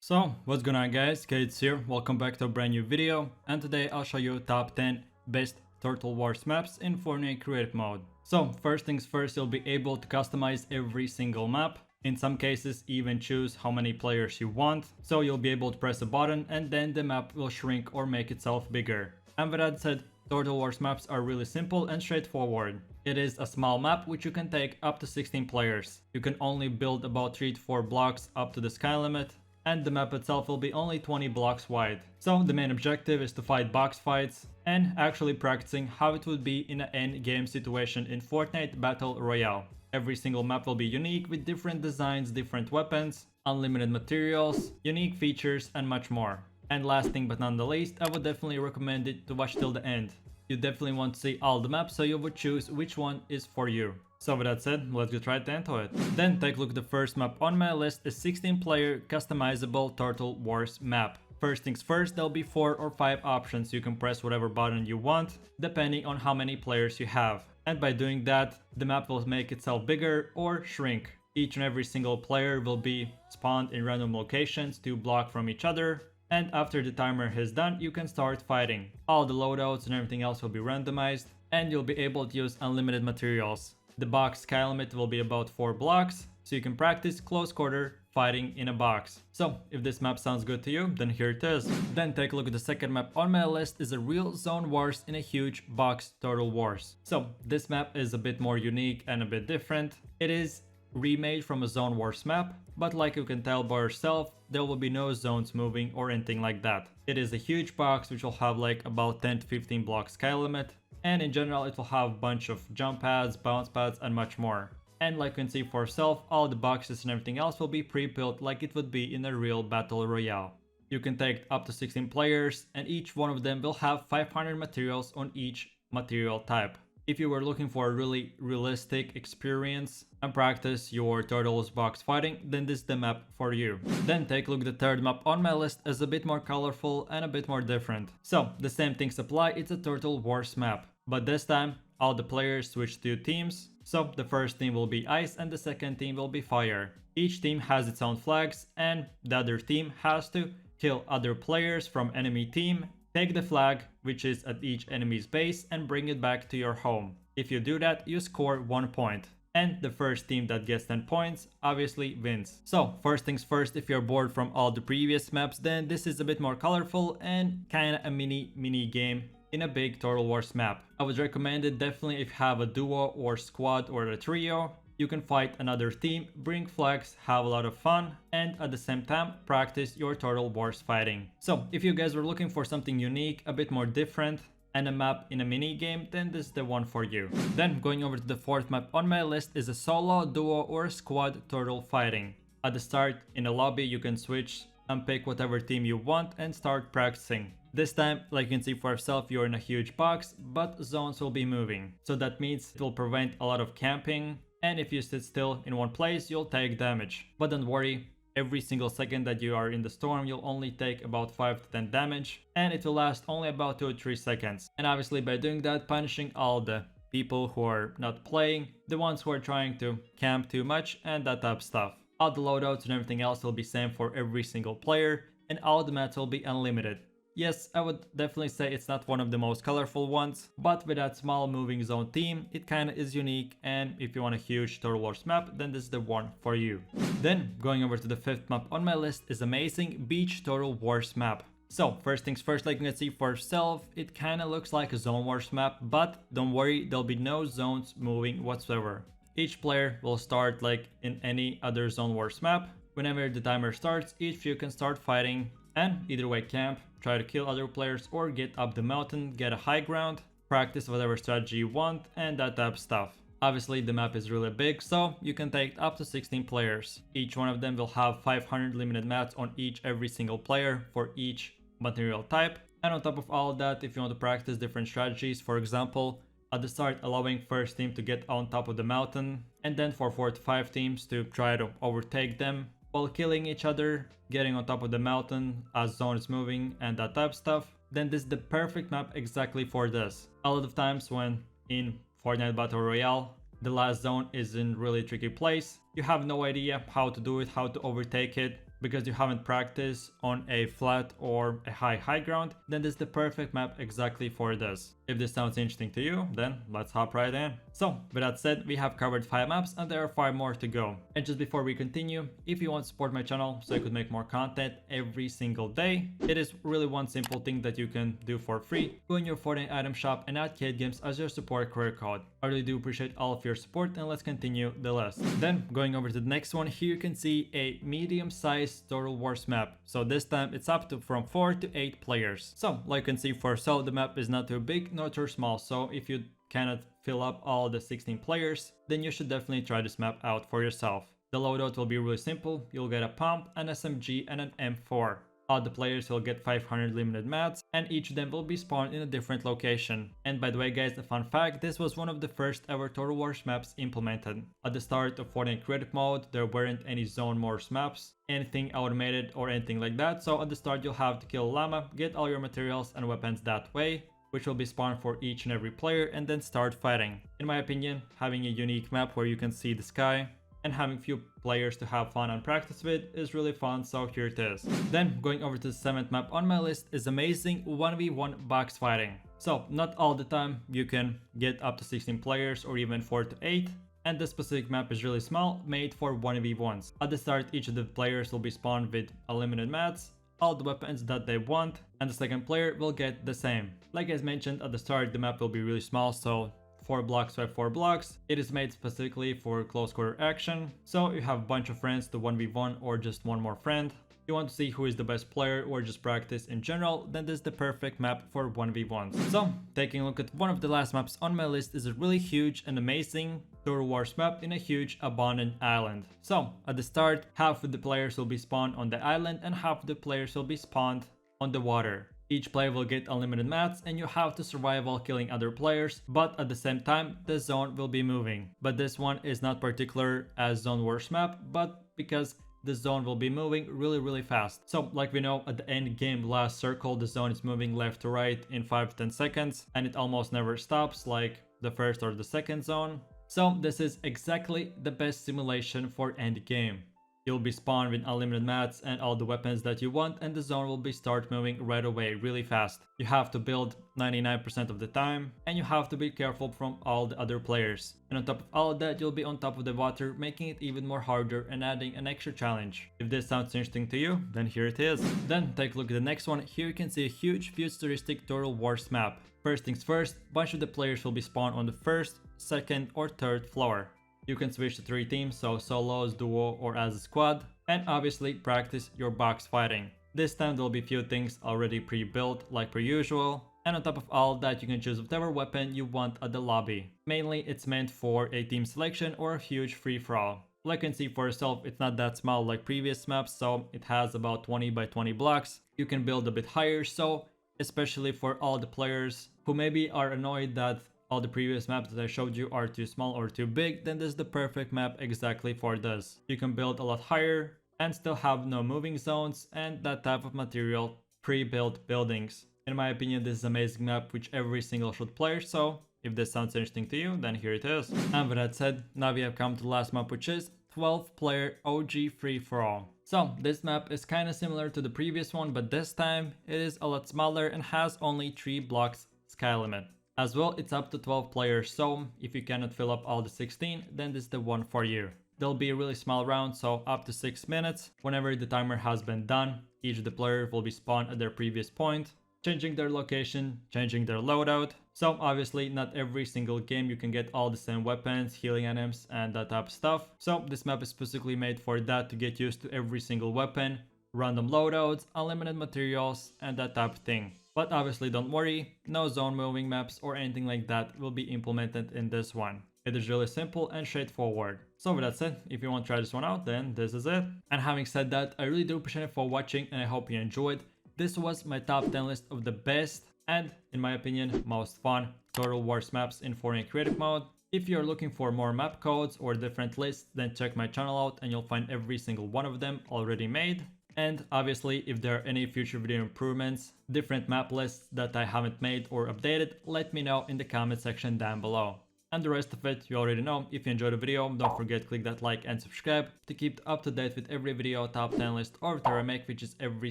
So, what's going on guys, Kaids here, welcome back to a brand new video, and today I'll show you top 10 best Turtle Wars maps in Fortnite creative mode. So, first things first, you'll be able to customize every single map, in some cases even choose how many players you want, so you'll be able to press a button and then the map will shrink or make itself bigger. And with that said, Turtle Wars maps are really simple and straightforward. It is a small map which you can take up to 16 players. You can only build about 3 to 4 blocks up to the sky limit, and the map itself will be only 20 blocks wide. So the main objective is to fight box fights and actually practicing how it would be in an end game situation in Fortnite Battle Royale. Every single map will be unique with different designs, different weapons, unlimited materials, unique features and much more. And last thing but not the least, I would definitely recommend it to watch till the end. You definitely want to see all the maps, so you would choose which one is for you. So with that said, let's get right into it. Then take a look at the first map on my list, is 16 player customizable Turtle Wars map. First things first, there'll be 4 or 5 options. You can press whatever button you want, depending on how many players you have. And by doing that, the map will make itself bigger or shrink. Each and every single player will be spawned in random locations to block from each other. And after the timer is done, you can start fighting. All the loadouts and everything else will be randomized, and you'll be able to use unlimited materials. The box sky limit will be about 4 blocks, so you can practice close quarter fighting in a box. So if this map sounds good to you, then here it is. Then take a look at the second map on my list, is a real zone wars in a huge box Turtle Wars. So this map is a bit more unique and a bit different. It is remade from a zone wars map, but like you can tell by yourself, there will be no zones moving or anything like that. It is a huge box which will have like about 10 to 15 block sky limit, and in general it will have a bunch of jump pads, bounce pads and much more. And like you can see for yourself, all the boxes and everything else will be pre-built like it would be in a real battle royale. You can take up to 16 players, and each one of them will have 500 materials on each material type. If you were looking for a really realistic experience and practice your Turtles box fighting, then this is the map for you. Then take a look at the third map on my list, as a bit more colorful and a bit more different. So the same things apply, it's a Turtle Wars map, but this time all the players switch to teams. So the first team will be ice and the second team will be fire. Each team has its own flags, and the other team has to kill other players from enemy team, take the flag which is at each enemy's base and bring it back to your home. If you do that, you score 1 point. And the first team that gets 10 points obviously wins. So first things first, if you're bored from all the previous maps, then this is a bit more colorful and kinda a mini game in a big Turtle Wars map. I would recommend it definitely if you have a duo or squad or a trio. You can fight another team, bring flags, have a lot of fun, and at the same time practice your Turtle Wars fighting. So if you guys were looking for something unique, a bit more different, and a map in a mini game, then this is the one for you. Then going over to the fourth map on my list is a solo, duo or squad turtle fighting. At the start in a lobby you can switch and pick whatever team you want and start practicing. This time, like you can see for yourself, you're in a huge box, but zones will be moving. So that means it will prevent a lot of camping, and if you sit still in one place, you'll take damage. But don't worry, every single second that you are in the storm, you'll only take about 5 to 10 damage, and it will last only about 2 or 3 seconds. And obviously by doing that, punishing all the people who are not playing, the ones who are trying to camp too much and that type of stuff. All the loadouts and everything else will be same for every single player, and all the mats will be unlimited. Yes, I would definitely say it's not one of the most colorful ones, but with that small moving zone team, it kinda is unique, and if you want a huge Turtle Wars map, then this is the one for you. Then, going over to the fifth map on my list is amazing Beach Turtle Wars map. So, first things first, like you can see for yourself, it kinda looks like a Zone Wars map, but don't worry, there'll be no zones moving whatsoever. Each player will start like in any other Zone Wars map. Whenever the timer starts, each of you can start fighting, and either way camp, try to kill other players or get up the mountain, get a high ground, practice whatever strategy you want and that type of stuff. Obviously the map is really big, so you can take up to 16 players. Each one of them will have 500 limited mats on every single player for each material type. And on top of all of that, if you want to practice different strategies, for example, at the start allowing first team to get on top of the mountain, and then for 4 to 5 teams to try to overtake them while killing each other, getting on top of the mountain as zone is moving and that type of stuff, then this is the perfect map exactly for this. A lot of times when in Fortnite Battle Royale, the last zone is in really tricky place, you have no idea how to do it, how to overtake it, because you haven't practiced on a flat or a high ground, then this is the perfect map exactly for this. If this sounds interesting to you, then let's hop right in. So, with that said, we have covered 5 maps and there are 5 more to go. And just before we continue, if you want to support my channel so I could make more content every single day, it is really one simple thing that you can do for free. Go in your Fortnite item shop and add KaidGames as your support credit code. I really do appreciate all of your support, and let's continue the list. Then, going over to the next one, here you can see a medium-sized Total Wars map. So this time it's up to from 4 to 8 players. So, like you can see for so, the map is not too big nor too small, so if you cannot fill up all the 16 players, then you should definitely try this map out for yourself. The loadout will be really simple. You'll get a pump, an SMG, and an M4. All the players will get 500 limited mats, and each of them will be spawned in a different location. And by the way guys, a fun fact, this was one of the first ever Total Wars maps implemented. At the start of Fortnite Creative Mode, there weren't any Zone Wars maps, anything automated or anything like that, so at the start you'll have to kill a llama, get all your materials and weapons that way, which will be spawned for each and every player, and then start fighting. In my opinion, having a unique map where you can see the sky and having few players to have fun and practice with is really fun, so here it is. Then, going over to the 7th map on my list is amazing 1v1 box fighting. So, not all the time you can get up to 16 players or even 4 to 8, and this specific map is really small, made for 1v1s. At the start, each of the players will be spawned with unlimited mats, all the weapons that they want, and the second player will get the same. Like as mentioned at the start, the map will be really small, so 4 blocks by 4 blocks. It is made specifically for close quarter action, so you have a bunch of friends to 1v1 or just one more friend. You want to see who is the best player or just practice in general, then this is the perfect map for 1v1s. So, taking a look at one of the last maps on my list is a really huge and amazing Total Wars map in a huge abandoned island. So, at the start, half of the players will be spawned on the island and half of the players will be spawned on the water. Each player will get unlimited mats and you have to survive while killing other players, but at the same time the zone will be moving. But this one is not particular as Zone Wars map, but because the zone will be moving really fast. So like we know, at the end game last circle the zone is moving left to right in 5 to 10 seconds and it almost never stops like the first or the second zone. So this is exactly the best simulation for end game. You'll be spawned with unlimited mats and all the weapons that you want, and the zone will be start moving right away really fast. You have to build 99% of the time and you have to be careful from all the other players. And on top of all of that, you'll be on top of the water, making it even more harder and adding an extra challenge. If this sounds interesting to you, then here it is. Then take a look at the next one. Here you can see a huge futuristic Total Wars map. First things first, a bunch of the players will be spawned on the first, second or third floor. You can switch to 3 teams, so solos, duo or as a squad, and obviously practice your box fighting. This time there'll be few things already pre-built like per usual, and on top of all that you can choose whatever weapon you want at the lobby. Mainly it's meant for a team selection or a huge free-for-all. Like you can see for yourself, it's not that small like previous maps, so it has about 20 by 20 blocks. You can build a bit higher, so especially for all the players who maybe are annoyed that all the previous maps that I showed you are too small or too big, then this is the perfect map exactly for this. You can build a lot higher and still have no moving zones and that type of material, pre-built buildings. In my opinion, this is an amazing map which every single should play, so if this sounds interesting to you, then here it is. And with that said, now we have come to the last map, which is 12 player OG free-for-all. So this map is kinda similar to the previous one, but this time it is a lot smaller and has only 3 blocks sky limit. As well, it's up to 12 players, so if you cannot fill up all the 16, then this is the one for you. There'll be a really small round, so up to 6 minutes. Whenever the timer has been done, each of the players will be spawned at their previous point, changing their location, changing their loadout. So obviously not every single game you can get all the same weapons, healing items and that type of stuff. So this map is specifically made for that, to get used to every single weapon, random loadouts, unlimited materials and that type of thing. But obviously don't worry, no zone moving maps or anything like that will be implemented in this one. It is really simple and straightforward. So with that said, if you want to try this one out, then this is it. And having said that, I really do appreciate it for watching and I hope you enjoyed. This was my top 10 list of the best and, in my opinion, most fun Total Wars maps in Fortnite Creative Mode. If you're looking for more map codes or different lists, then check my channel out and you'll find every single one of them already made. And obviously, if there are any future video improvements, different map lists that I haven't made or updated, let me know in the comment section down below. And the rest of it you already know. If you enjoyed the video, don't forget to click that like and subscribe to keep up to date with every video top 10 list or that I make, which is every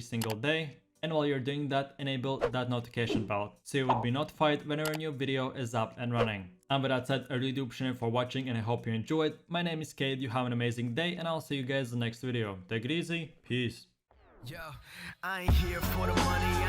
single day. And while you're doing that, enable that notification bell so you would be notified whenever a new video is up and running. And with that said, I really do appreciate you for watching and I hope you enjoyed. My name is Kaid, you have an amazing day and I'll see you guys in the next video. Take it easy, peace. Yo, I ain't here for the money.